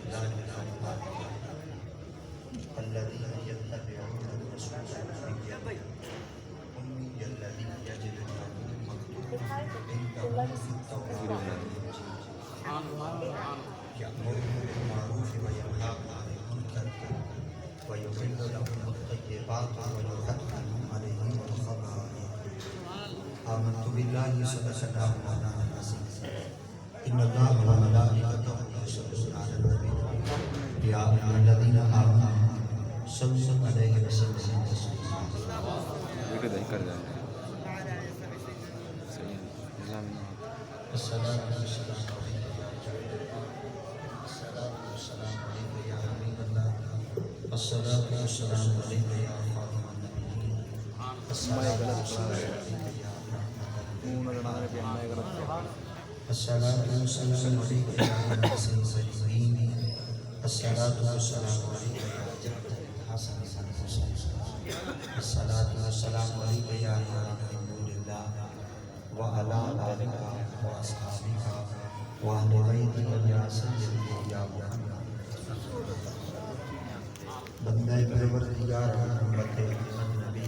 الله الرحمن الرحيم الذين يتبعون الرسول النبي الأمي الذي يجدونه مكتوبا عندهم في التوراة والإنجيل يأمرهم بالمعروف وينهاهم عن المنكر ويحل لهم الطيبات ويحرم عليهم الخبائث آمنت بالله صدق الله مولانا العظيم إن الله وملائكته يصلون على النبي يا أيها الذين آمنوا صلوا عليه وسلموا تسليما الصلاة والسلام عليك يا حبيب الله الصلاة والسلام عليك يا خاتم النبيين الصلاة والسلام عليك يا الصلاة والسلام عليك يا رئيس المرسلين الصلاة والسلام عليك يا جد الحسن الحسين الصلاة والسلام عليك يا إمام نور الله وعلى آلك وأصحابك وأهل بيتك يا سيدي يا محمد بندہ پروردگار امت نبی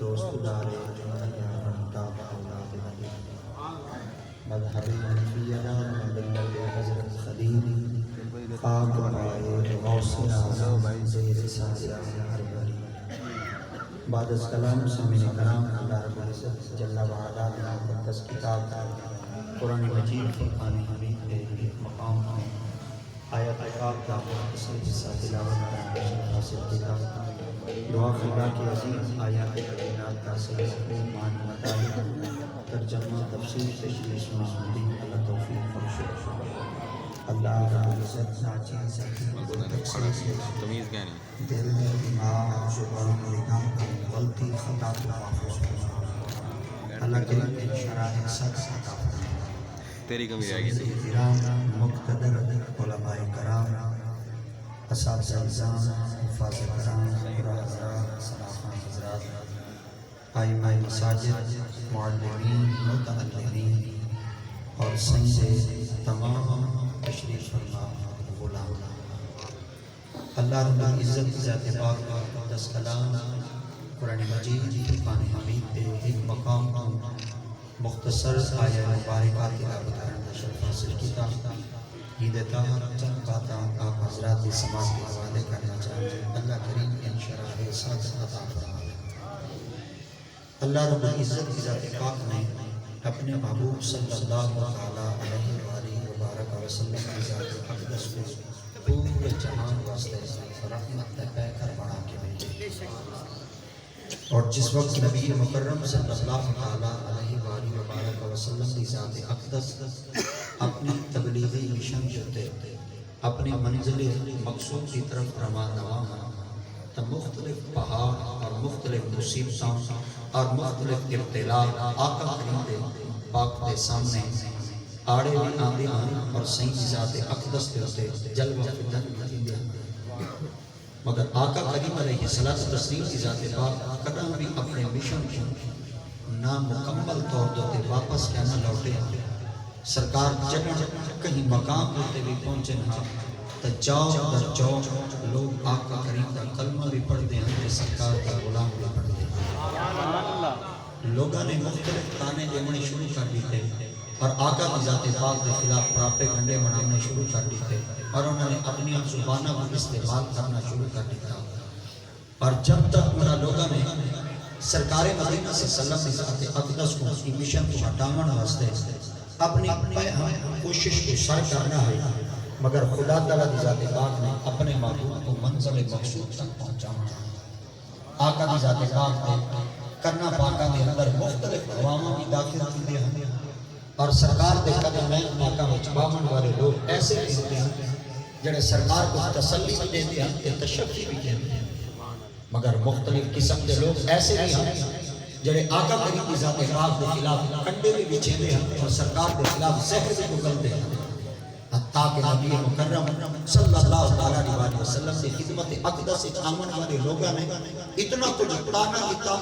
دوست دار جمعیہ منتاب اولاد نبی مذہب حنفیہ ملت حضرت خلیل پاک آئے غوث اعظم زیر سایہ ہر بری بعد از کلام سامعین کرام اللہ رب العزت جل وعلا نے مقدس کتاب قرآن مجید فرقان حمید کے ایک مقام میں آیت پاک کا مختصر حصہ تلاوت کرنے حاصل کیا دعا خدا کی عظیم آیات کریمات کا صحیح معنی مطالعہ ترجمہ تفسیر تشریح معمولی اللہ توفیق بخشے اللہ رب العزت ناچیز تمیز کیا نہیں دل میں دماغ زبان لگام غلطی خطا کو محفوظ کرنا اللہ کریم کے شرائع سچ عطا فرمائے تیری کمی رہ گئی تھی احترام مقتدر علماء کرام اساتذہ نظام حفاظ کرام حضرات صلافان حضرات ائمہ مساجد معلمین متعلمین اور سید تمام تشریف فرما غلام اللہ رب العزت ذات پاک کا مقدس کلام قرآن مجید فرقان حمید کے ایک مقام کو مختصر آیہ مبارکہ تلاوت کرنا شرف حاصل کیا عید طاہر چند باتاں آپ حضرات سماعت کے حوالے کرنا چاہتے ہیں اللہ کریم ان شرائع ساتھ عطا فرمائے اللہ رب العزت کی ذات پاک نے اپنے محبوب صلی اللہ علیہ وآلہ وبارک وسلم کی ذات اقدس کو پورے جہان واسطے رحمت پہ کر بنا کے بھیجے اور جس وقت نبی مکرم صلی اللہ علیہ وآلہ وبارک وسلم کی ذات اقدس اپنی تبلیغی مشن کرتے اپنی منزل مقصود کی طرف روانہ ہوا تو مختلف پہاڑ اور مختلف مصیبتوں اور مختلف ابتلاء آقا کریم دے پاک دے سامنے آڑے بھی آندے ہیں اور صحیح ذات اقدس کے ہوتے جلوہ فدن مہندے ہیں مگر آقا کریم علیہ السلام کی ذات پاک قدم بھی اپنے مشن کو نامکمل طور دوتے واپس کہنا لوٹے سرکار جگہ کہیں مقام ہوتے بھی پہنچے نہ تو چاؤ در چاؤ لوگ آقا کریم کا کلمہ بھی پڑھ دیں ہمیں سرکار کا غلام بھی پڑھ دیں لوگوں نے مختلف تانے دینے شروع کر دیتے اور آقا کی ذات پاک کے خلاف پراپے گھنڈے بنانے شروع کر دیتے اور انہوں نے اپنی زبانہ کو استعمال کرنا شروع کر دیتا اور جب تک میرا لوگوں نے سرکار مدینہ سے سلم کی ذات اقدس کو اس کی مشن کو ہٹاون واسطے اپنی کوشش کو سر کرنا ہے مگر خدا تعالیٰ کی ذات پاک نے اپنے محبوب کو منزل مقصود تک پہنچانا آقا کی ذات پاک نے کرنا پاکا کے اندر مختلف عواموں کی داخل کی دے ہیں اور سرکار دے قدم میں آقا میں چبامن والے لوگ ایسے بھی ہوتے ہیں جڑے سرکار کو تسلی بھی دیتے ہیں کہ تشفی بھی دیتے ہیں مگر مختلف قسم کے لوگ ایسے بھی ہیں جڑے آقا کریم کی ذات پاک کے خلاف کنڈے بھی بچھیندے ہیں اور سرکار کے خلاف زہر بھی اگلتے ہیں حتیٰ کہ نبی مکرم صلی اللہ علیہ وسلم کی خدمت اقدس آمن والے لوگوں نے اتنا کچھ تانا کیتا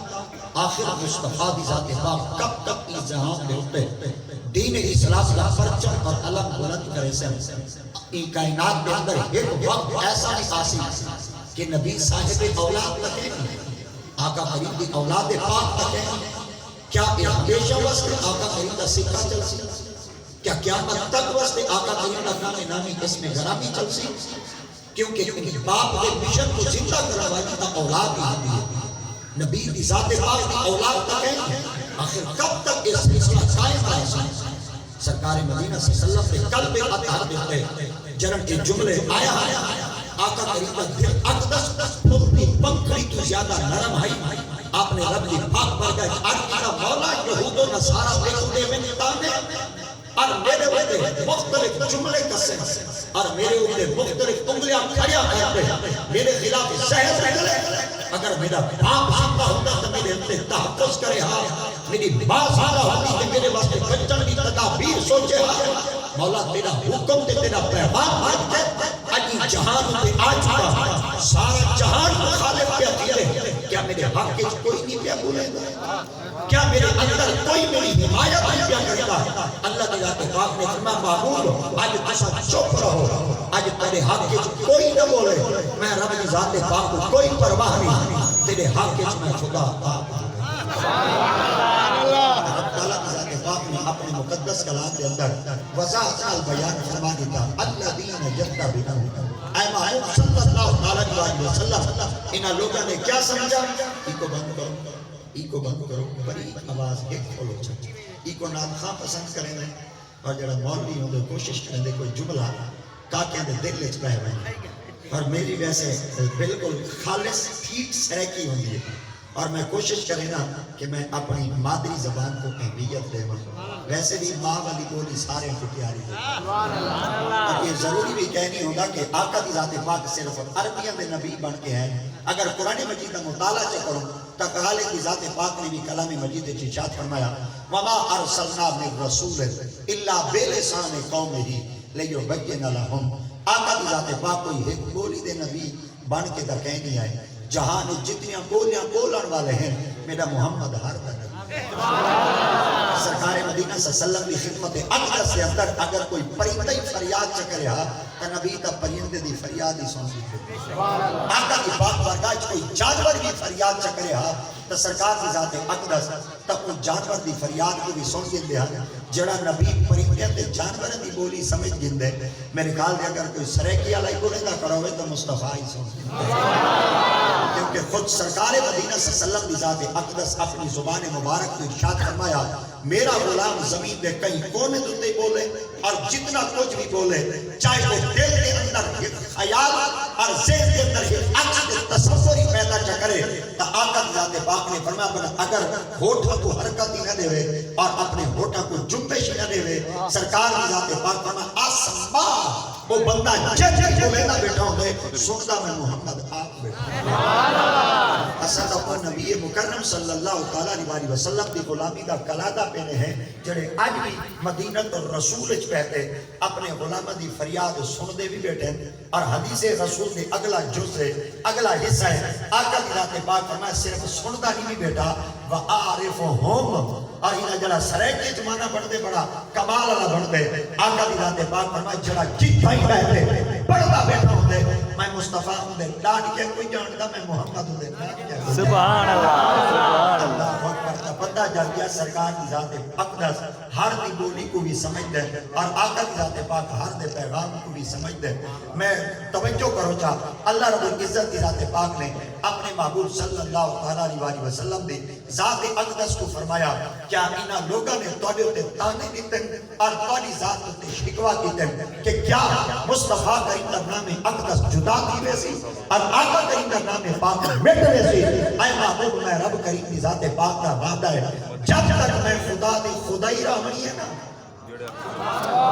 آخر مصطفیٰ کی ذات پاک کب تک اس جہاں میں ہوتے دین اسلام کا پرچم اور علم بلند کرے سے این کائنات کے اندر ایک وقت ایسا نکاسی کہ نبی صاحب اولاد تکے آقا کریم دی اولاد پاک تکے کیا ہمیشہ واسطے آقا کریم دا سکہ چل سی کیا قیامت تک واسطے آقا کریم دا نام نامی اس میں گرامی چل سی کیونکہ باپ کے مشن کو زندہ کرنے والی تا اولاد ہی ہوتی ہے نبی دی ذات پاک دی اولاد تکے آخر کب تک اس سلسلہ قائم رہے سن سرکار مدینہ صلی اللہ علیہ وسلم پہ قلب اطہر دیتے جنن کے جملے آیا آقا کریم کا دل اقدس پھولتی پنکھڑی تو زیادہ نرم ہے آپ نے رب کی پاک پر گئے آقا مولا یہود و نصارہ پہ خودے میں نتانے اور میرے ہوتے مختلف جملے کسے اور میرے ہوتے مختلف انگلیاں کھڑیاں کرتے میرے خلاف زہر نکلے اگر میرا باپ زندہ ہوتا تو میرے اندر تحفظ کرے ہاں میری باپ زندہ ہوتی تو میرے واسطے بچن کی تدابیر سوچے ہاں مولا تیرا حکم تے تیرا پیغام آج کے اجی جہان تے آج چکا سارا جہان مخالف پہ عقیدے کیا میرے حق کے کوئی نہیں پہ بولے گا کیا میرے اندر کوئی میری حمایت نہیں پہ کرتا اللہ کی ذات پاک نے فرمایا معبود آج تسا چپ رہو آج تیرے حق کے کوئی نہ بولے میں رب کی ذات پاک کو کوئی پرواہ نہیں تیرے حق کے میں خدا رب تعالیٰ کی ذات پاک نے اپنے مقدس کلام کے اندر وضاحت البیان فرما دیتا الذین یتبعون اے محمد صلی اللہ علیہ وسلم انہاں لوگوں نے کیا سمجھا ایکو بند کرو بڑی آواز ایک کھولو چھا ایکو نام خواہ پسند کریں دیں اور جڑا مولوی ہوں دے کوشش کریں دے کوئی جملہ کاکیاں دے دل لچ پہ ہوئے اور میری ویسے بالکل خالص ٹھیک سریکی ہوں دی اور میں کوشش کریں نا کہ میں اپنی مادری زبان کو اہمیت دے ویسے بھی ماں والی بولی سارے کو پیاری دے اور یہ ضروری بھی کہنی ہوگا کہ آقا دی ذات پاک صرف عربیاں دے نبی بن کے ہیں اگر قرآن مجید کا مطالعہ چکروں تقالے کی ذات پاک نے بھی کلام مجید چیچات فرمایا وَمَا أَرْسَلْنَا مِن رَسُولٍ إِلَّا بِلِسَانِ قَوْمِهِ لِيُبَيِّنَ لَهُمْ آقا دی ذات پاک کوئی ایک بولی دے نبی بن کے در کہیں نہیں آئے جہاں جتنیاں بولیاں بولن والے ہیں میرا محمد ہر کا نبی سرکار مدینہ صلی اللہ علیہ وسلم کی خدمت اقدس سے اندر اگر کوئی پرندہ ہی فریاد چکرے ہاں تو نبی تا پرندے دی فریاد ہی سن سکتے آقا کی پاک بارگاہ کوئی جانور بھی فریاد چکرے ہاں تو سرکار کی ذات اقدس تب ان جانور دی فریاد کو بھی سن گندے ہاں جڑا نبی پرندے تے جانور دی بولی سمجھ گندے میرے خیال دے اگر کوئی سریکی علی بولے گا کروے تو مصطفیٰ ہی سن کیونکہ خود سرکار مدینہ صلی اللہ علیہ وسلم دی ذات اقدس اپنی زبان مبارک کو ارشاد فرمایا میرا غلام زمین میں کئی کونے دے بولے اور جتنا کچھ بھی بولے چاہے وہ دل کے اندر ایک خیال اور ذہن کے اندر ایک عقل تصور ہی پیدا کرے تو آقا کی ذات پاک نے فرمایا اگر ہوٹھا کو حرکت ہی نہ دے اور اپنے ہوٹھا کو جنبش نہ دے سرکار کی ذات پاک فرمایا آسمان وہ بندہ جب بولے نہ بیٹھا ہوں دے سنتا میں محمد آپ بیٹھا اسد اپنے نبی مکرم صلی اللہ علیہ وسلم دی غلامی دا کلادہ پہنے ہیں جڑے آج بھی مدینہ اور رسول اچ پہتے اپنے غلامہ دی فریاد سن دے بھی بیٹھے اور حدیث رسول نے اگلا جز ہے اگلا حصہ ہے آقا کی ذات پاک فرمایا صرف سنتا نہیں بھی بیٹھا وَآرِفُهُمْ اور انہا جڑا سریکی جمانہ بڑھتے بڑا کمال اللہ بڑھتے آقا دی ذات پاک فرمایا جڑا جتھا ہی بیٹھے بڑھتا بیٹھا ہوں دے میں مصطفیٰ ہوں دے لاڈ کے کوئی جانتا میں محمد ہوں دے سبحان اللہ اللہ اکبر پتہ جل گیا سرکار کی ذات اقدس ہر دی بولی کو بھی سمجھ دے اور آقا کی ذات پاک ہر دے پیغام کو بھی سمجھ دے میں توجہ کرو چاہ اللہ رب العزت کی ذات پاک نے اپنے محبوب صلی اللہ علیہ وسلم دی ذات اقدس کو فرمایا کیا انہا لوگاں نے توڑے ہوتے تانے دیتے اور توڑی ذات ہوتے شکوا کیتے کہ کیا مصطفیٰ کا انترنام اقدس جدا کی ویسی اور آقا کا انترنام پاک مٹ ویسی اے محبوب میں رب کریم کی ذات پاک کا وعدہ ہے جب تک میں خدا دی خدائی رہنی ہے نا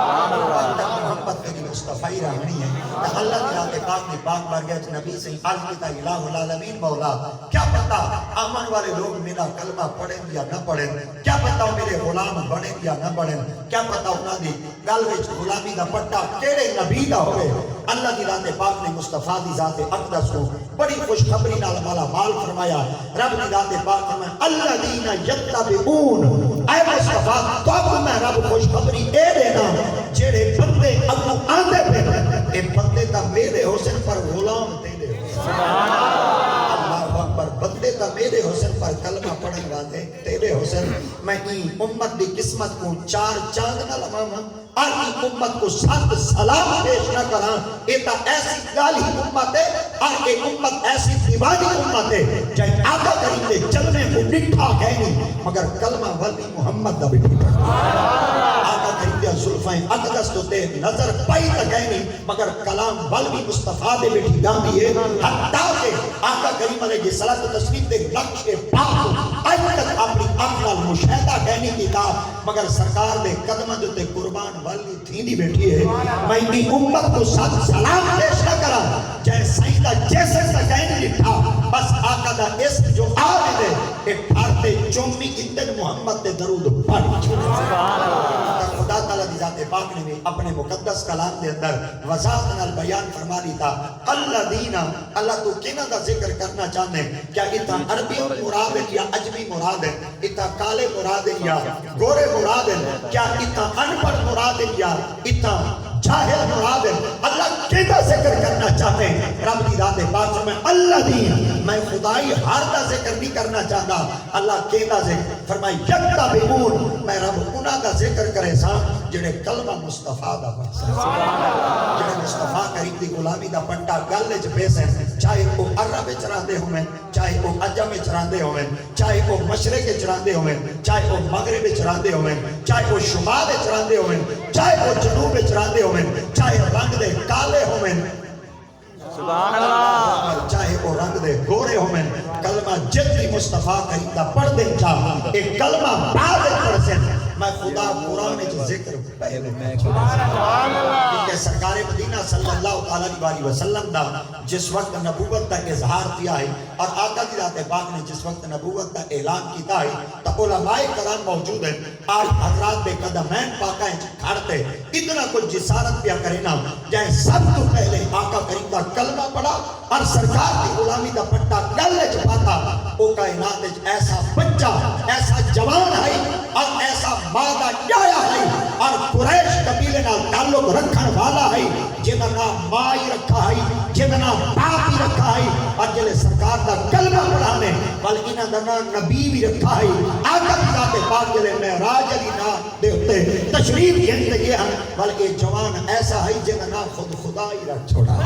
محبت کے لیے مصطفی رہنی ہے تو اللہ کی ذات پاک نے پاک بارگاہ نبی سے عرض کیتا الہ العالمین مولا کیا پتا آمن والے لوگ میرا کلمہ پڑھیں یا نہ پڑھیں کیا پتا میرے غلام بڑھیں یا نہ بڑھیں کیا پتا انہاں دی گل وچ غلامی دا پٹا کیڑے نبی دا ہوئے اللہ کی ذات پاک نے مصطفیٰ دی ذات اقدس کو بڑی خوشخبری نال مالا مال فرمایا رب کی ذات پاک فرمایا الذین یتبعون اے مصطفیٰ تو میں رب خوشخبری اے دینا جڑے بندے اگوں آندے پہ اے بندے تا میرے حسن پر غلام تیرے اللہ اکبر بندے تا میرے حسن پر کلمہ پڑھن والے تیرے حسن میں امت دی قسمت کو چار چاند نہ لواں اور امت کو 7 سلام پیش نہ کراں یہ تا ایسی گالی امت ہے اور یہ امت ایسی دیوانی امت ہے جائے آقا کریم دے چلنے کو نٹھا کہنی مگر کلمہ والی محمد دا بٹھی آقا کریم دے زلفائیں اقدس تو تے نظر پائی تا کہنی مگر کلام والی مصطفیٰ دے بٹھی گامی ہے حتیٰ کہ آقا کریم علیہ الصلوۃ والتسلیم دے نقش پاک آج تک اپنی اقلال مشاہدہ کہنی کی تھا مگر سرکار دے قدمہ جو تے قربان والی تھیندی بیٹھی ہے میں انی امت کو 7 سلام پیش نہ کرا جائے سیدہ جیسے سکینی لکھا بس آقا دا اسم جو آمد ہے کہ پھارتے چومی اندن محمد دے درود پڑھ خدا تعالیٰ دی ذات پاک نے بھی اپنے مقدس کلام دے اندر وضاحت نال بیان فرما دی تھا اللہ دینا اللہ تو کینا دا ذکر کرنا چاہنے کیا اتنا عربی مراد ہے یا عجمی مراد ہے اتنا کالے مراد ہے یا گورے مراد ہے کیا اتنا انپڑھ مراد ہے یا اتنا جاہل مراد ہے اللہ کینا ذکر کرنا چاہتے ہیں رب دی ذات پاک میں اللہ دین میں خدائی ہر دا ذکر نہیں کرنا چاہتا اللہ کینا ذکر فرمائی یکتا بیمون میں رب انہاں دا ذکر کرے سا جڑے کلمہ مصطفیٰ دا پڑھ جڑے مصطفیٰ کریم دی غلامی دا پٹا گلے چ پیس ہیں چاہے وہ عرب وچ رہندے ہوئے چاہے وہ عجم وچ رہندے ہوئے چاہے وہ مشرق وچ رہندے ہوئے چاہے وہ مغرب وچ رہندے ہوئے چاہے وہ شمال وچ رہندے ہوئے چاہے وہ جنوب وچ رہندے ہوئے چاہے رنگ دے کالے ہوئے سبحان اللہ چاہے وہ رنگ دے گورے ہوئے کلمہ جتنی مصطفیٰ کریم دا پڑھ دے چاہ ایک کلمہ بعد پڑھ سے میں خدا قرآن جو ذکر پہلے کیونکہ سرکار مدینہ صلی اللہ علیہ وسلم دا جس وقت نبوت کا اظہار کیا ہے اور آقا دی ذات پاک نے جس وقت نبوت کا اعلان کیتا ہے تو علماء کرام موجود ہیں آج حضرات بے قدمین پاکائیں کھڑتے اتنا کچھ جسارت پیا کرنا جائے سب تو پہلے آقا کریم دا کلمہ پڑھا اور سرکار کی غلامی دا پٹا گلے چ پاتا او کائنات ایسا بچہ ایسا جوان ہے اور ایسا مادہ جایا ہے اور قریش قبیلے نال تعلق رکھن والا ہے جنہاں نام مائی رکھا ہے جنہاں باپی رکھا ہے اور جلے سرکار دا کلمہ پڑھانے بلکہ انہاں دا نام نبی بھی رکھا ہے آقا کی ذات پاک جلے معراج علی نام دے ہوتے تشریف یہ یہ ہیں بلکہ جوان ایسا ہے جنہاں نام خود خدا ہی رکھ چھوڑا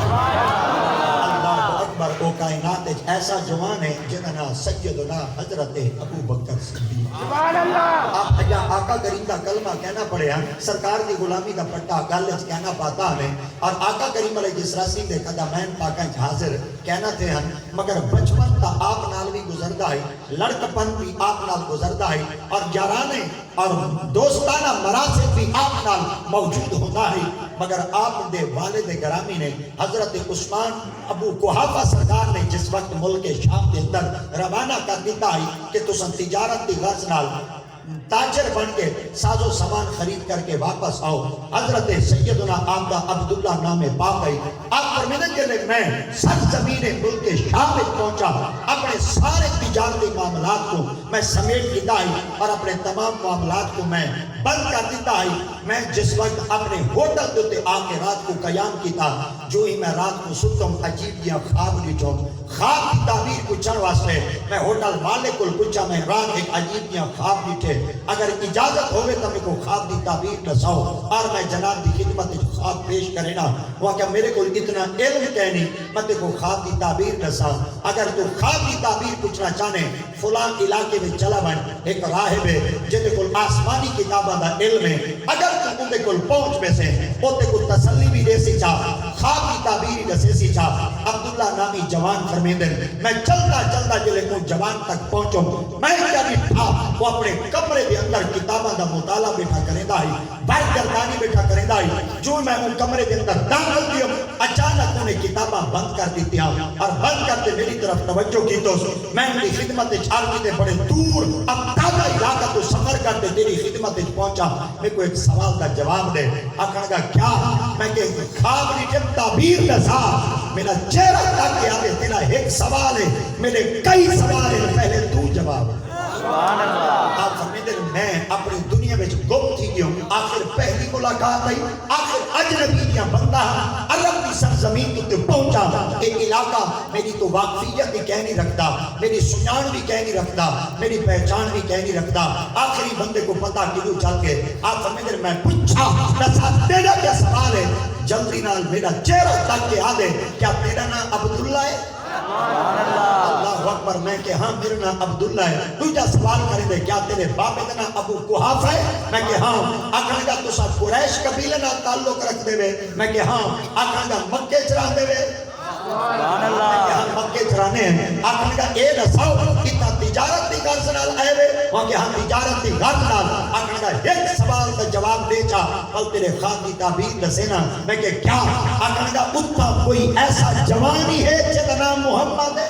اللہ اکبر او کائنات ایسا جوان ہے جنہاں نام سیدنا حضرت ابو بکر صدیق سبحان اللہ آپ یا آقا کریم دا کلمہ کہنا پڑے ہیں سرکار دی غلامی دا پٹا گلچ کہنا پاتا ہمیں اور آقا کریم علیہ السلام دے قدمین پاکاں حاضر کہنا تھے ہیں مگر بچپن تا آپ نال بھی گزردہ ہے لڑکپن بھی آپ نال گزردہ ہے اور یارانے اور دوستانہ مراسم بھی آپ نال موجود ہوتا ہے مگر آپ دے والد گرامی نے حضرت عثمان ابو قحافہ سردار نے جس وقت ملک شام کے اندر روانہ کر دیتا ہے کہ تسن تجارت دی غرض نال تاجر بن کے ساز و سامان خرید کر کے واپس آؤ حضرت سیدنا آمدہ عبداللہ نام پاک ہے آپ فرمیدن کے لئے میں سرزمین ملک شام میں پہنچا اپنے سارے تجارتی معاملات کو میں سمیٹ دیتا ہے اور اپنے تمام معاملات کو میں بند کر دیتا ہے میں جس وقت اپنے ہوٹل دوتے آ کے رات کو قیام کیتا جو ہی میں رات کو ستم عجیب یا خواب لیٹوں خواب کی تعبیر پوچھن واسطے میں ہوٹل مالک کو پوچھا میں رات ایک عجیب یا خواب لیٹے اگر اجازت ہوئے تو میں کو خواب دی تعبیر نساؤ اور میں جناب دی خدمت خواب پیش کرنا وہ کہ میرے کو اتنا علم کہنی میں تے کو خواب دی تعبیر نساؤ اگر تو خواب دی تعبیر پوچھنا چاہنے فلان علاقے میں چلا بن ایک راہب ہے جن کو آسمانی کتابہ دا علم ہے اگر تو ان کو پہنچ میں سے وہ تے کو تسلی بھی دے سی چاہ خواب کی تعبیری دے سی چاہ عبداللہ نامی جوان فرمیدن میں چلتا جلے کو جوان تک پہنچوں میں کیا بھی تھا وہ اپنے کمرے دے اندر کتابہ دا مطالعہ بیٹھا کرے دا ہی بار گردانی بیٹھا کرے دا ہی جو میں ان کمرے دے اندر داخل دیا اچانک انہیں کتابہ بند کر دیتی ہوں اور بند کرتے میری طرف توجہ کی تو میں انہیں خدمت چھار کیتے بڑے دور اب تازہ علاقہ تو سفر کرتے تیری خدمت پہنچا میں کو ایک سوال دا جواب دے آخر کا کیا میں کہ خواب نہیں جب تعبیر نسا میرا چہرہ تک آگے تیرا ایک سوال ہے میرے کئی سوال ہے پہلے تو جواب آپ فرمیندے میں اپنی دنیا میں گم تھی گیا ہوں آخر پہلی ملاقات آئی آخر اجنبی دیا بندہ عرب کی سرزمین تے پہنچا ایک علاقہ میری تو واقفیت بھی کہہ نہیں رکھتا میری سنان بھی کہہ نہیں رکھتا میری پہچان بھی کہہ نہیں رکھتا آخری بندے کو پتا کلو چل کے آپ فرمیندے میں پوچھا تیرا کیا سوال ہے جلدی نال میرا چہرہ تک کے آدھے کیا تیرا نام عبداللہ ہے اللہ اکبر میں کہ ہاں میرا نام عبداللہ ہے دوجا سوال کرے دے کیا تیرے باپ کا نام ابو قحافہ ہے میں کہ ہاں آکھنے کا تو سب قریش قبیلے نال تعلق رکھ دے وے میں کہ ہاں آکھنے کا مکے چرا دے وے مکے چرانے ہیں آکھنے کا اے دساؤ کتنا تجارت دی غرض نال آئے وے وہاں کہ ہاں تجارت دی غرض نال آکھنے کا ایک سوال کا جواب دے چا کل تیرے خان کی تعبیر دسینا میں کہ کیا آکھنے کا اتنا کوئی ایسا جوانی ہے جدا نام محمد ہے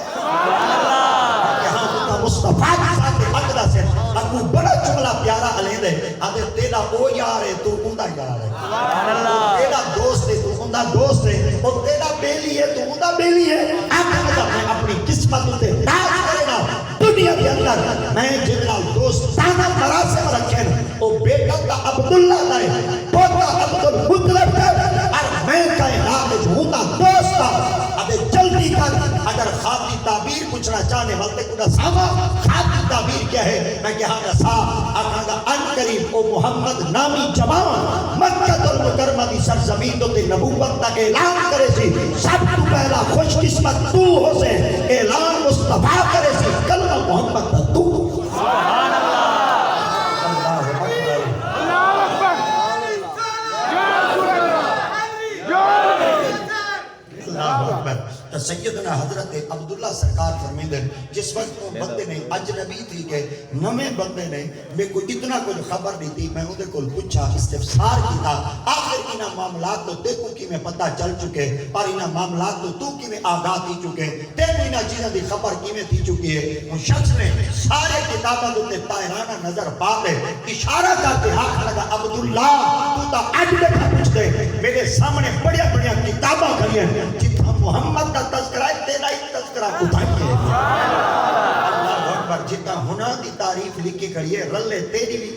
یہاں اتنا مصطفیٰ کی ساتھ اقدس ہے اکو بڑا جملہ پیارا علیہ دے آدھے تیرا او یار ہے تو اندہ یار ہے تیرا دوست ہے تو اندہ دوست ہے اور تیرا بیلی ہے تو اندہ بیلی ہے آکھنے کا میں اپنی قسمت تے تاج کرنا دنیا کے اندر میں جنرال دوست تانا مراسم رکھیں او بیٹا کا عبداللہ ہے پوتا عبدالمطلب ہے اور میں کائنات جھوتا دوست ابے جلدی کر اگر خواب کی تعبیر پوچھنا چاہنے والے کو نساوا خواب کی تعبیر کیا ہے میں کہا نسا آقا ان قریب او محمد نامی جوان مکہ المکرمہ دی سرزمین تے نبوت تک اعلان کرے سی سب تو پہلا خوش قسمت تو ہو سے اعلان مصطفیٰ کرے سی کلمہ محمد دا تو سبحان اللہ تو سیدنا حضرت عبداللہ سرکار فرمیندن جس وقت وہ بندے نے اجنبی تھی کہ نمیں بندے نے میں کو اتنا کچھ خبر نہیں تھی میں انہیں کو پوچھا استفسار کی تھا آخر انہا معاملات تو دیکھو کی میں پتہ چل چکے اور انہا معاملات تو کی میں آگاہ تھی چکے تیرے انہا چیزیں دی خبر کی میں تھی چکی ہے ان شخص نے سارے کتابہ دوتے طائرانہ نظر پاتے اشارہ کرتے آخر لگا عبداللہ تو تا اجنبی پوچھ دے میرے سامنے بڑیا بڑیا کتابہ کھڑی ہیں جتنا محمد کا تذکرہ ہے تیرا ہی تذکرہ اٹھائیے اللہ اکبر جتنا ہونا دی تعریف لکھی کھڑی ہے رلے تیری بھی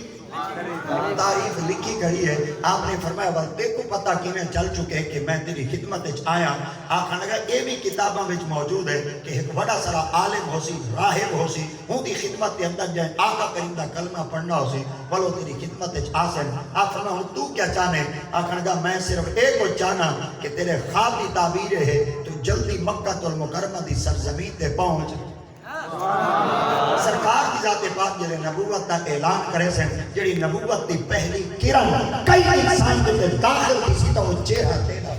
تعریف لکھی کھڑی ہے آپ نے فرمایا بس دیکھو پتہ کی میں چل چکے کہ میں تیری خدمت آیا آخر لگا یہ بھی کتاباں وچ موجود ہے کہ ایک بڑا سارا عالم ہو سی راہب ہو سی ہوں دی خدمت کے اندر جائے آقا کریم دا کلمہ پڑھنا ہو سی بلو تیری خدمت آسن آپ فرمایا ہوں تو کیا چاہنے آخر لگا میں صرف ایک کو چاہنا کہ تیرے خواب دی تعبیر ہے تو جلدی مکہ المکرمہ دی سرزمین تے پہنچ سرکار کی ذات پاک جلے نبوت کا اعلان کرے سے جڑی نبوت دی پہلی کرن کئی انسان کے داخل کسی تو چہرہ تیرا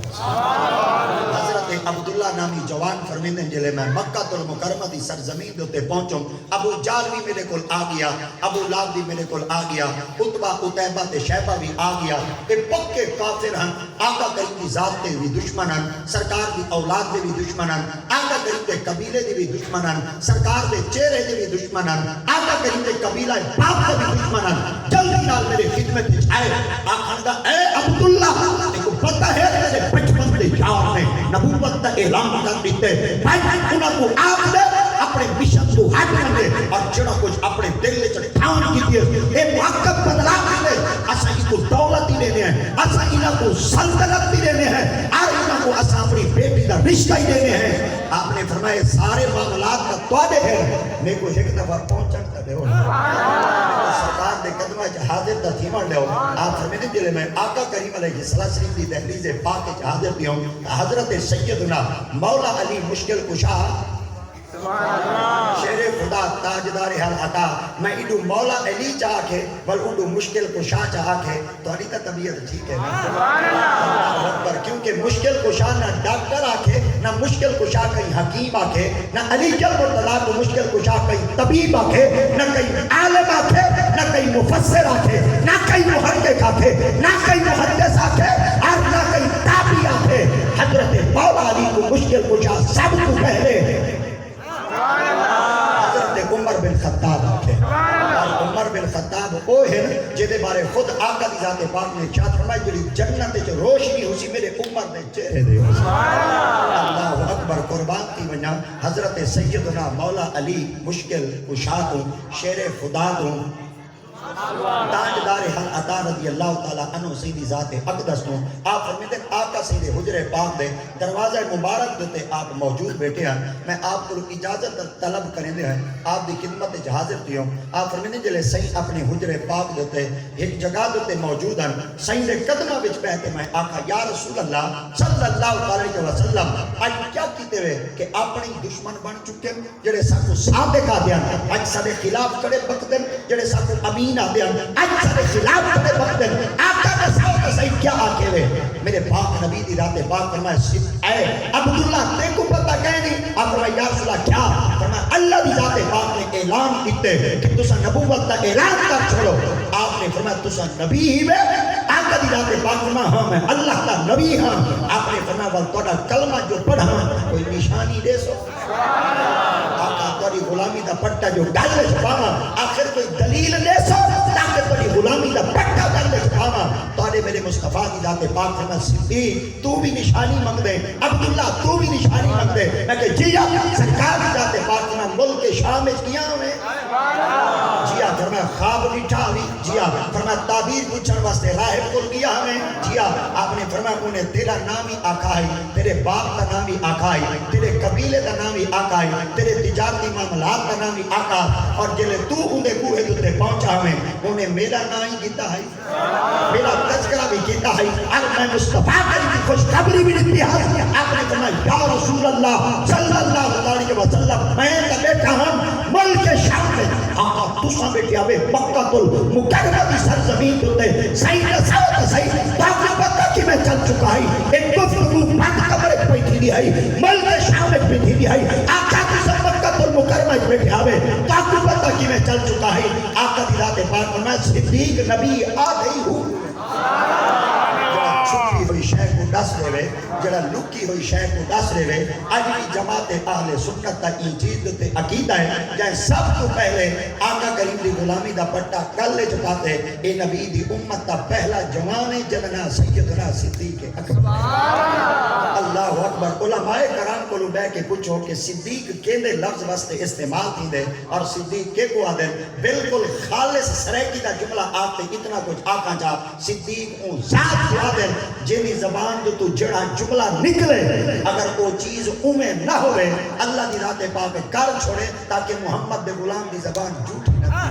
حضرت عبداللہ نامی جوان فرمیندن جلے میں مکہ المکرمہ دی سرزمین دوتے پہنچوں ابو جال بھی میرے کول آ گیا ابو لاب بھی میرے کول آ گیا عتبہ عتیبہ تے شیبہ بھی آ گیا کہ پکے کافر ہن آقا کریم دی ذات تے بھی دشمن ہن سرکار دی اولاد دے بھی دشمن ہن آقا کریم دے قبیلے دے بھی دشمن ہن سرکار دے چہرے دے بھی دشمن ہن آقا کریم دے قبیلہ باپ دے بھی دشمن ہن جلدی نال میرے خدمت آئے آقا دا اے عبداللہ دیکھو پتہ ہے میرے بچپن دے یار نے نبوت دا اعلان کر دیتے بھائی انہاں کو آپ دے اپنے مشن کو ہٹ کرنے اور جڑا کچھ اپنے دل لے چڑھ ٹھان کی دیئے اے موقع بدلا کرنے اسا ہی کو دولت ہی دینے ہیں اسا انہاں کو سلطنت بھی دینے ہیں اور انہاں کو اسا اپنی بیٹی دا رشتہ ہی دینے ہیں آپ نے فرمائے سارے معاملات کا توڑے ہیں میں کو ایک دفعہ پہنچن کا دے ہو سرکار دے قدمہ حاضر دا تھیمہ لے ہو آپ فرمیدے جلے میں آقا کریم علیہ السلام دی دہلیز پاک حاضر دی ہوں حضرت سیدنا مولا علی مشکل کشا شیر خدا تاجدار حال عطا میں ایڈو مولا علی چاہ کے بل ایڈو مشکل کشا چاہ کے تو علی تا طبیعت ٹھیک ہے اللہ اکبر کیونکہ مشکل کشا نہ ڈاکٹر آکے نہ مشکل کشا کہیں حکیم آکے نہ علی جل مرتضیٰ کو مشکل کشا کہیں طبیب آکے نہ کہیں عالم آکے نہ کہیں مفسر آکے نہ کہیں محقق آکے نہ کہیں محدث آکے اور نہ کہیں تابعی آکے حضرت مولا علی کو مشکل کشا سب کو پہلے حضرت عمر بن خطاب آکھے اور عمر بن خطاب وہ ہے جیدے بارے خود آقا دی ذات پاک نے ارشاد فرمایا جڑی جنت وچ روشنی ہوسی میرے عمر دے چہرے دے اللہ اکبر قربان تھی ونجا حضرت سیدنا مولا علی مشکل کشا تو شیر خدا تو تاجدار حل عطا رضی اللہ تعالیٰ عنہ سیدی ذات اقدس تو آپ فرمیتے ہیں آقا سیدے حجر پاک دے دروازہ مبارک دیتے آپ موجود بیٹھے ہیں میں آپ کو اجازت طلب کریں دے ہیں آپ دی خدمت حاضر تھی ہوں آپ فرمیتے ہیں جلے صحیح اپنے حجر پاک دیتے ایک جگہ دیتے موجود ہیں صحیح دے قدمہ بچ پہتے میں آقا یا رسول اللہ صلی اللہ علیہ وسلم آج کیا کیتے ہوئے کہ اپنی دشمن بن چکے جڑے ساکو صادق آدھے ہیں آج سارے خلاف کڑے بکتے ہیں جڑے ساکو امین آدھے ہیں آج سارے خلاف کڑے بکتے ہیں آقا کا ساو کا صحیح کیا آکے ہوئے میرے پاک نبی دی رات پاک فرمائے اے عبداللہ تے کو پتہ کہے نہیں آپ فرمائے یا رسول اللہ کیا فرمائے اللہ دی ذات پاک نے اعلان کیتے کہ تسا نبوت کا اعلان کر چھوڑو آپ نے فرمایا تسا نبی ہی میں آقا دی ذات پاک فرمایا ہاں میں اللہ کا نبی ہاں آپ نے فرمایا ول توڑا کلمہ جو پڑھا کوئی نشانی دے سو آقا توڑی غلامی دا پٹا جو ڈالے چھپاما آخر کوئی دلیل دے سو تاکہ توڑی غلامی دا پٹا ڈالے چھپاما توڑے میرے مصطفیٰ دی ذات پاک فرمایا صدیق تو بھی نشانی مانگ دے عبداللہ تو بھی نشانی مانگ دے میں کہ جی سرکار دی ذات پاک فرمایا ملک شام میں کیا ہمیں جیا فرمایا خواب لٹھا ہوئی جیا فرمایا تعبیر پوچھن واسطے راہ کھل گیا ہمیں جیا آپ نے فرمایا انہیں تیرا نام ہی آقا ہے تیرے باپ کا نام ہی آقا ہے تیرے قبیلے کا نام ہی آقا ہے تیرے تجارتی معاملات کا نام ہی آقا اور جلے تو انہیں کوہے دوتے پہنچا ہمیں انہیں میرا نام ہی کیتا ہے میرا تذکرہ بھی کیتا ہے اور میں مصطفیٰ کی خوشخبری بھی دیتی ہے آپ نے فرمایا یا رسول اللہ صلی اللہ علیہ وسلم میں کا بیٹا ہم ملک شام میں آقا تسا بیٹی آوے مکہ المکرمہ کی سرزمین ہوتے صحیح نساو تا صحیح تاکہ پتہ کہ میں چل چکا ہے ایک گفتگو پاک قبر ایک پیٹھی دی ہے ملک شام ایک پیٹھی دی ہے آقا تسا مکہ المکرمہ ایک بیٹی آوے تاکہ پتہ کہ میں چل چکا ہے آقا دی ذات پاک میں صدیق نبی آ گئی ہوں چھپی ہوئی شے کو دس رہے جڑا لکی ہوئی شے کو دس رہے آج بھی جماعت اہل سنت تا این چیز تے عقیدہ ہے جائے سب تو پہلے آقا کریم دی غلامی دا پٹا کلے چکاتے اے نبی دی امت تا پہلا جوان جننا سیدنا صدیق اکبر اللہ اکبر علماء کرام کو بے کے پوچھو کہ صدیق کیندے لفظ واسطے استعمال تھی دے اور صدیق کے کو آدھے بالکل خالص سریکی دا جملہ آتے اتنا کچھ آقا جا صدیق اون ذات کو آدھے جنی زبان تو جڑا جملہ نکلے اگر وہ چیز اومیں نہ ہوئے اللہ دی ذات پاک کر چھوڑے تاکہ محمد دے غلام دی زبان جھوٹی نہ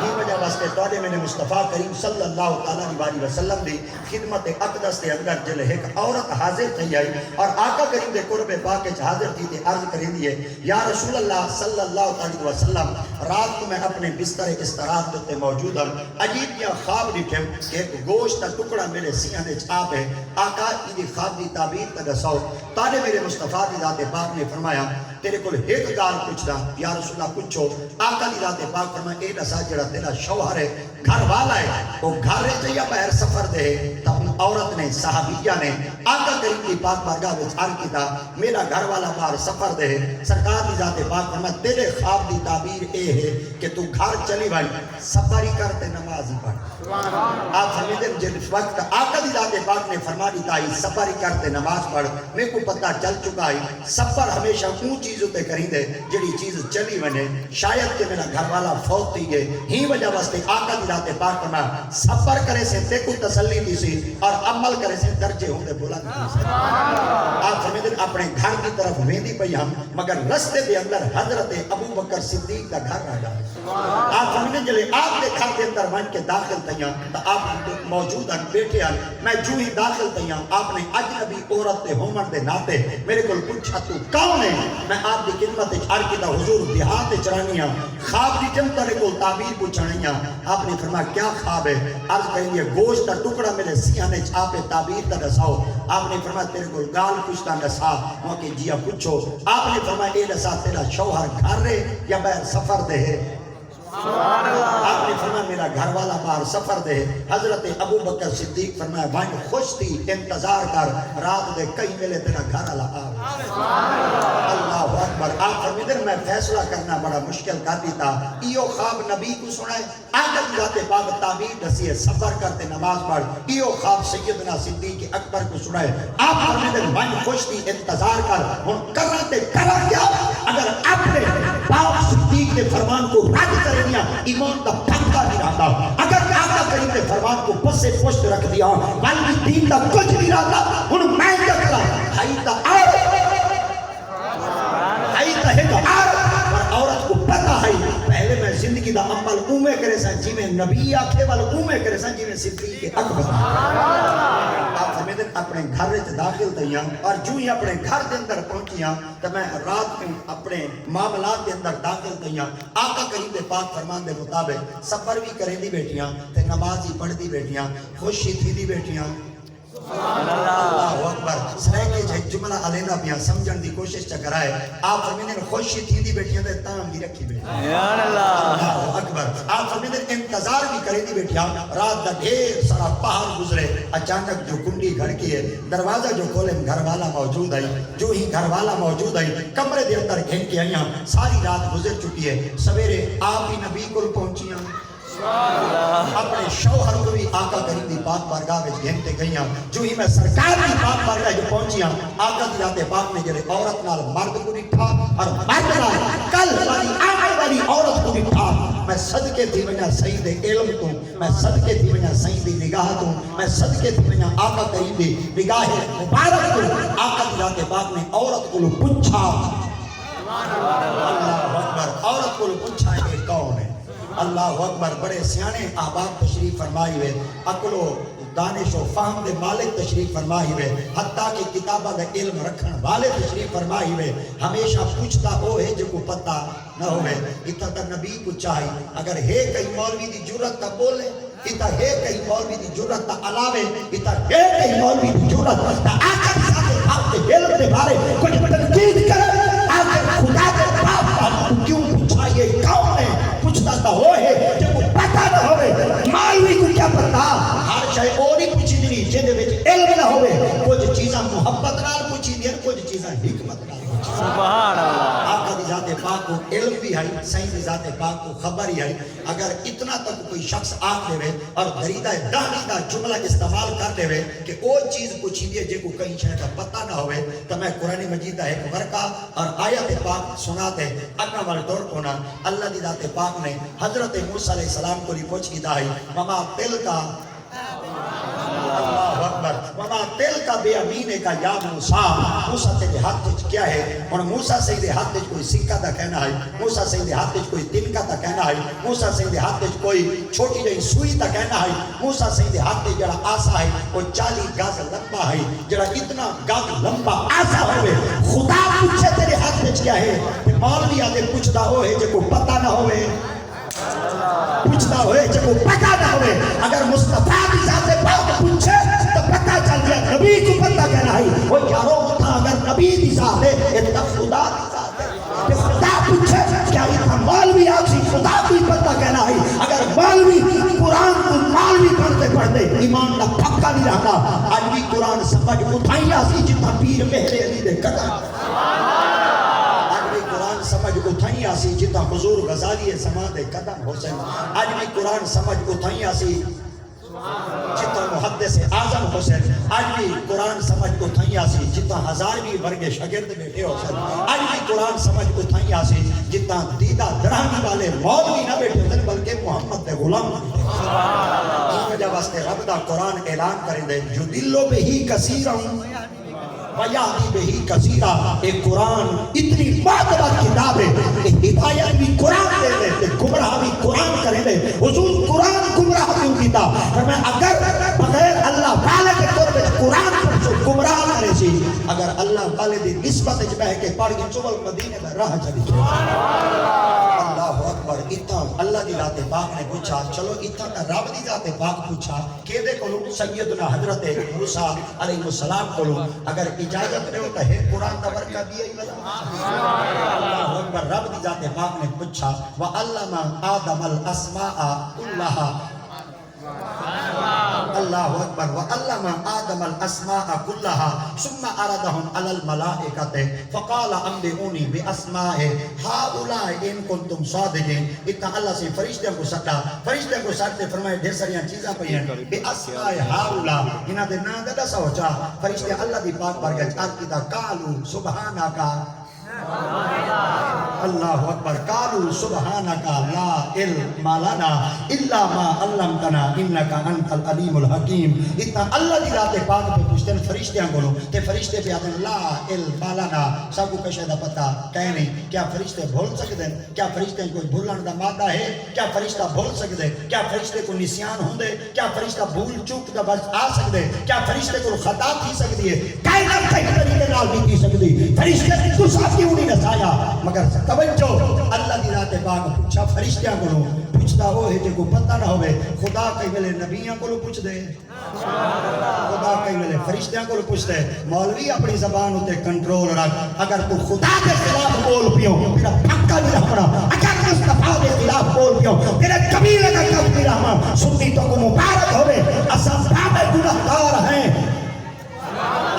یہ وجہ واسطے توڑے میں نے مصطفیٰ کریم صلی اللہ علیہ وسلم دی خدمت اقدس دے اندر جلے ایک عورت حاضر تھی آئی اور آقا کریم دے قرب پاک حاضر تھی تے عرض کریں دیئے یا رسول اللہ صلی اللہ علیہ وسلم رات کو میں اپنے بستر استراحت تے موجود ہوں عجیب یا خواب دیکھیں کہ ایک گوشت ٹکڑا میرے سینے چھاپ ہے آقا یہ خواب دی تعبیر تک سو تانے میرے مصطفیٰ دی ذات پاک نے فرمایا تیرے کو ایک گال پوچھنا یا رسول اللہ پوچھو آقا دی ذات پاک فرمایا اے دسا جڑا تیرا شوہر ہے گھر والا ہے وہ گھر رہ جائے یا باہر سفر دے تب عورت نے صحابیہ نے آقا کریم کی پاک بارگاہ میں عرض کیتا میرا گھر والا باہر سفر دے سرکار دی ذات پاک فرمایا تیرے خواب دی تعبیر اے ہے کہ تو گھر چلی بھائی صبر ہی کرتے نماز ہی پڑھ آپ سمجھتے جس وقت آقا دی ذات پاک نے فرما دیتا ہے صبر ہی کرتے نماز پڑھ میں کو پتہ چل چکا ہے صبر ہمیشہ اون چیزوں تے کریں دے جڑی چیز چلی ونے شاید کہ میرا گھر والا فوت تھی گئے ہی وجہ واسطے آقا دی ذات پاک فرما صبر کرے سے تے کو تسلی دی سی اور عمل کرے سے درجے ہوندے بلند دی سی آپ سمجھتے اپنے گھر کی طرف ویندی پئی ہم مگر رستے دے اندر حضرت ابو بکر صدیق کا گھر رہ گیا آپ سمجھتے جلے آپ دے گھر دے اندر ون کے داخل تیاں تو آپ موجود ہیں بیٹھے ہیں میں جو ہی داخل تیاں آپ نے اجنبی عورت دے ہومن دے ناتے میرے کو پوچھا تو کون ہے میں آپ دی خدمت عرض کیتا حضور دیہات چرانی ہوں خواب دی جن ترے کو تعبیر پوچھنی ہوں آپ نے فرمایا کیا خواب ہے عرض کریں یہ گوشت کا ٹکڑا میرے سیانے آپ تعبیر تا دساؤ آپ نے فرمایا تیرے کو گال پوچھتا دسا وہاں کہ جیا پوچھو آپ نے فرمایا اے دسا تیرا شوہر گھر رہے یا باہر سفر دے ہے آپ نے فرمایا میرا گھر والا باہر سفر دے. حضرت ابو بکر صدیق فرمایا بھائی خوش تھی انتظار کر رات دے کئی ویلے تیرا گھر والا آوے. اللہ اکبر. آپ فرمیدن میں فیصلہ کرنا بڑا مشکل کر دیتا. ایو خواب نبی کو سنائے آقا کی ذات پاک تعبیر دسی ہے صبر کرتے نماز پڑھ. ایو خواب سیدنا صدیق اکبر کو سنائے. آپ فرمیدن بھائی خوش تھی انتظار کر ہن کرتے کرا کیا. اگر آپ نے پاک صدیق کے فرمان کو رد کر دیا ایمان کا پھنکا نہیں رہتا. اگر آقا کریم کے فرمان کو پس سے پشت رکھ دیا بلکہ دین کا کچھ نہیں رہتا. ہن میں کیا کرا ہائی تا عورت کو پتہ ہے پہلے میں زندگی دا عمل اومے کرے سا جی میں نبی آکھے والا اومے کرے سا جی میں صدیق اکبر. آپ فرمیدن اپنے گھر وچ داخل تھیاں اور جو ہی اپنے گھر دے اندر پہنچیاں تو میں رات میں اپنے معاملات دے اندر داخل تھیاں. آقا کریم دے پاک فرمان دے مطابق سفر بھی کریں دی بیٹھیاں تے نماز ہی پڑھ دی بیٹھیاں خوشی تھی دی بیٹھیاں. اللہ اکبر. سرے کے جملہ علیحدہ بیاں سمجھن دی کوشش چکرائے. آپ فرمیدن خوشی تھی دی بیٹھیاں تے تام بھی رکھی بیٹھیاں. اللہ اکبر. آپ فرمیدن انتظار بھی کرے دی بیٹھیاں رات دا ڈھیر سارا پہاڑ گزرے. اچانک جو کنڈی گھڑکی ہے دروازہ جو کھولے گھر والا موجود ہے. جو ہی گھر والا موجود ہے کمرے دے اندر گھن کے آئیاں. ساری رات گزر چکی ہے. سویرے آپ ہی نبی کو پہنچیاں اپنے شوہر کو بھی آقا کریم دی پاک بارگاہ وچ گھنتے گئیاں. جو ہی میں سرکار دی پاک بارگاہ جو پہنچیاں آقا دی ذات پاک نے جڑے عورت نال مرد کو ڈٹھا اور مرد نال کل والی آنے والی عورت کو ڈٹھا. میں صدقے تھی وجہ صحیح دے علم تو میں صدقے تھی وجہ صحیح دی نگاہ تو میں صدقے تھی وجہ آقا کریم دی نگاہ مبارک تو آقا دی ذات پاک نے عورت کو پوچھا. اللہ اکبر. عورت کو پوچھا یہ کون ہے. اللہ اکبر. بڑے سیانے احباب تشریف فرمائی ہوئے عقل و دانش و فہم دے مالک تشریف فرمائی ہوئے حتیٰ کہ کتابہ دے علم رکھن والے تشریف فرمائی ہوئے. ہمیشہ پوچھتا ہو ہے جو کو پتہ نہ ہوئے. اتنا تا نبی کو چاہی اگر ہے کئی مولوی دی جرت تا بولے اتنا ہے کئی مولوی دی جرت تا علاوے اتنا ہے کئی مولوی دی جرت تا آخر ساتھے آپ کے علم دے بارے کچھ تنقید کرے. آخر خدا دے باپ آپ کو کیوں پوچھا یہ کون ہے. پوچھتا تھا وہ ہے جب وہ پتہ نہ ہوئے. مولوی کو کیا پتہ ہر شے اور ہی پوچھی دی جے وچ علم نہ ہوئے. کچھ چیزاں محبت نال پوچھی دی کچھ چیزاں حکمت نال. سبحان اللہ. آقا دی ذات پاک کو علم بھی ہے صحیح دی ذات پاک کو خبر ہی ہے. اگر اتنا تک کوئی شخص آکھ لے اور دریدہ دہنی دا جملہ استعمال کر لے کہ وہ چیز پوچھی دی جے کو کہیں شاید پتہ نہ ہوئے تو میں قرآن مجید دا ایک ورقہ اور آیت پاک سناتے اگنا وال دور کونا. اللہ دی ذات پاک نے حضرت موسیٰ علیہ السلام کو پوچھ کی دائی مما تل کا اللہ اکبر وما تل کا بے امین کا یا موسیٰ. موسیٰ تیرے ہاتھ وچ کیا ہے. اور موسیٰ سے دے ہاتھ وچ کوئی سکہ دا کہنا ہے. موسیٰ سے دے ہاتھ وچ کوئی تنکا دا کہنا ہے. موسیٰ سے دے ہاتھ وچ کوئی چھوٹی جئی سوئی دا کہنا ہے. موسیٰ سے دے ہاتھ وچ جڑا آسا ہے وہ 40 گز لمبا ہے. جڑا اتنا گز لمبا آسا ہوئے خدا پوچھے تیرے ہاتھ وچ کیا ہے. مولوی آدھے پوچھتا ہوئے جو کو پتہ نہ ہوئے پوچھتا ہوئے جب وہ پتہ نہ ہوئے. اگر مصطفیٰ کی ذات پاک پوچھے تو پتہ چل گیا نبی کو پتہ کہنا ہے. وہ یارو تھا اگر نبی کی ذات ہے یہ تو خدا کی ذات ہے. خدا پوچھے کیا اتنا مولوی آگسی خدا کو پتہ کہنا ہے. اگر مولوی قرآن کو مولوی پڑھتے پڑھتے ایمان کا پکا نہیں رہتا. آج بھی قرآن سمجھ اٹھائی آسی جتنا پیر مہر علی دے قدم سمجھ اٹھائی آسی جتا حضور غزالی زمان دے قدم حسین. آج بھی قرآن سمجھ اٹھائی آسی جتا محدث اعظم حسین. آج بھی قرآن سمجھ اٹھائی آسی جتا ہزارویں ورگے شاگرد بیٹھے حسین. آج بھی قرآن سمجھ اٹھائی آسی جتا دیدہ درانی والے مولوی نہ بیٹھے تھے بلکہ محمد دے غلام بیٹھے. اس وجہ واسطے رب دا قرآن اعلان کریں دے جو دلوں میں ہی کثیر ہوں ویاہی بہی کثیرہ. ایک قرآن اتنی معتبر کتاب ہے کہ ہدایت بھی قرآن دے دے گمراہ بھی قرآن کرے دے. حضور قرآن گمراہ کیوں کیتا فرمایا اگر بغیر اللہ والے کے طور پر قرآن پر جو گمراہ کرے سی اگر اللہ والے دی نسبت بہ کے پڑھ کے چول مدینے میں راہ چلی جائے. اللہ اللہ اکبر اتنا اللہ دی ذات پاک نے پوچھا چلو اتنا تا رب دی ذات پاک پوچھا کہ دے کولو سیدنا حضرت موسیٰ علیہ السلام کولو اگر اجازت دے تو ہے قرآن دا ورکہ دیا ہی بلا اللہ اکبر رب دی ذات پاک نے پوچھا وَعَلَّمَ آدَمَ الْأَسْمَاءَ كُلَّهَا اللہ اکبر وَعَلَّمَ آدَمَ الْأَسْمَاءَ كُلَّهَا ثُمَّ عَرَضَهُمْ عَلَى الْمَلَائِكَةِ فَقَالَ أَنبِئُونِي بِأَسْمَاءِ هَؤُلَاءِ إِن كُنتُمْ صَادِقِينَ اتنا اللہ سے فرشتوں کو سٹا فرشتوں کو سٹتے فرمائے ڈھیر ساری چیزاں پئی ہیں بِأَسْمَاءِ هَؤُلَاءِ انہاں دے نام دا دسا ہو چا فرشتے اللہ دی پاک بار گئے عرض کیتا قالوا سبحانك اللہ اکبر قالوا سبحانك لا علم لنا الا ما علمتنا انك انت العلیم الحکیم اتنا اللہ دی ذات پاک پہ پوچھتے ہیں فرشتیاں بولو تے فرشتے پہ آتے ہیں لا علم لنا سب کو کشے دا پتہ کہیں نہیں کیا فرشتے بھول سکتے ہیں کیا فرشتے کوئی بھولن دا مادہ ہے کیا فرشتہ بھول سکتے ہیں کیا فرشتے کو نسیان ہوندے کیا فرشتہ بھول چوک دا بس آ سکتے کیا فرشتے کو خطا تھی سکتی ہے کائنات صحیح طریقے نال بھی تھی سکتی فرشتے کو ساتھ کیوں نہیں نسایا مگر توجہ اللہ دی ذات پاک پوچھا فرشتیاں کو پوچھتا ہو ہے جے کو پتہ نہ ہوئے خدا کئی ویلے نبیاں کو پوچھ دے خدا کئی ویلے فرشتیاں کو پوچھ دے مولوی اپنی زبان ہوتے کنٹرول رکھ اگر تو خدا کے خلاف بول پیو میرا پھکا نہیں رہنا اگر مصطفیٰ کے خلاف بول پیو تیرے قبیلے کا کف نہیں رہنا سنی تو کو مبارک ہوئے اساں بابے گناہگار ہیں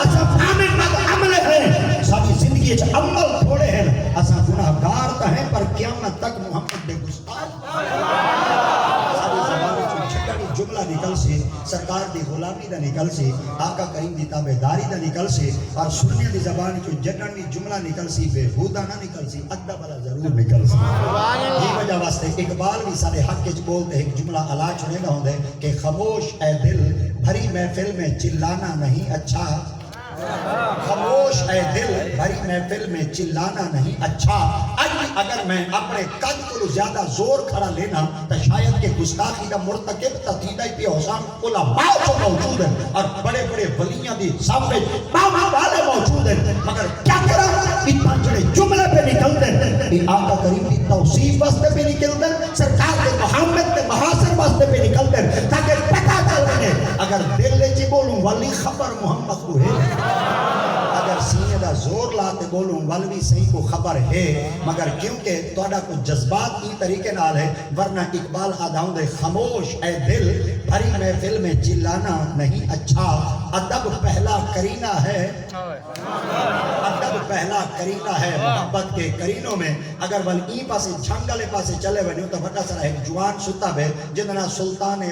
اساں بابے عمل ہیں ساری زندگی چ عمل تھوڑے ہیں اساں گناہگار تو ہیں پر قیامت تک محمد بے گستاخ ساری زبان چ چھٹی جملہ نکل سے سرکار دی غلامی دا نکل سے آقا کریم دی تابعداری دا نکل سے اور سننے دی زبان چ جنن دی جملہ نکل سی بے ہودہ نہ نکل سی ادب والا ضرور نکل سی یہ وجہ واسطے اقبال بھی سارے حق وچ بولتے ایک جملہ الا چنے دا ہوندے کہ خاموش اے دل بھری محفل میں چلانا نہیں اچھا خاموش اے دل بھری محفل میں چلانا نہیں اچھا اگر میں اپنے قد کو زیادہ زور کھڑا لینا تو شاید کہ گستاخی کا مرتکب تتیدہ پی حسام علماء کو موجود ہیں اور بڑے بڑے ولیاں دی سامنے ماما والے موجود ہیں مگر کیا کرا اتنا جڑے جملے پہ نکلتے ہیں آقا کریم کی توصیف واسطے پہ نکلتے ہیں سرکار کے محمد کے محاصر واسطے پہ نکلتے ہیں تاکہ پتہ چل رہے اگر دل لے جی بولوں ولی خبر محمد کو ہے اگر سینے دا زور لاتے بولوں والوی صحیح کو خبر ہے مگر کیونکہ توڑا کو جذبات کی طریقے نال ہے ورنہ اقبال آدھاؤں دے خاموش اے دل بھری محفل میں چلانا نہیں اچھا ادب پہلا کرینہ ہے ادب پہلا کرینہ ہے محبت کے کرینوں میں اگر ول ای پاسے جھنگلے پاسے چلے بنیوں تو وٹا سرا ایک جوان ستا بے جننا سلطان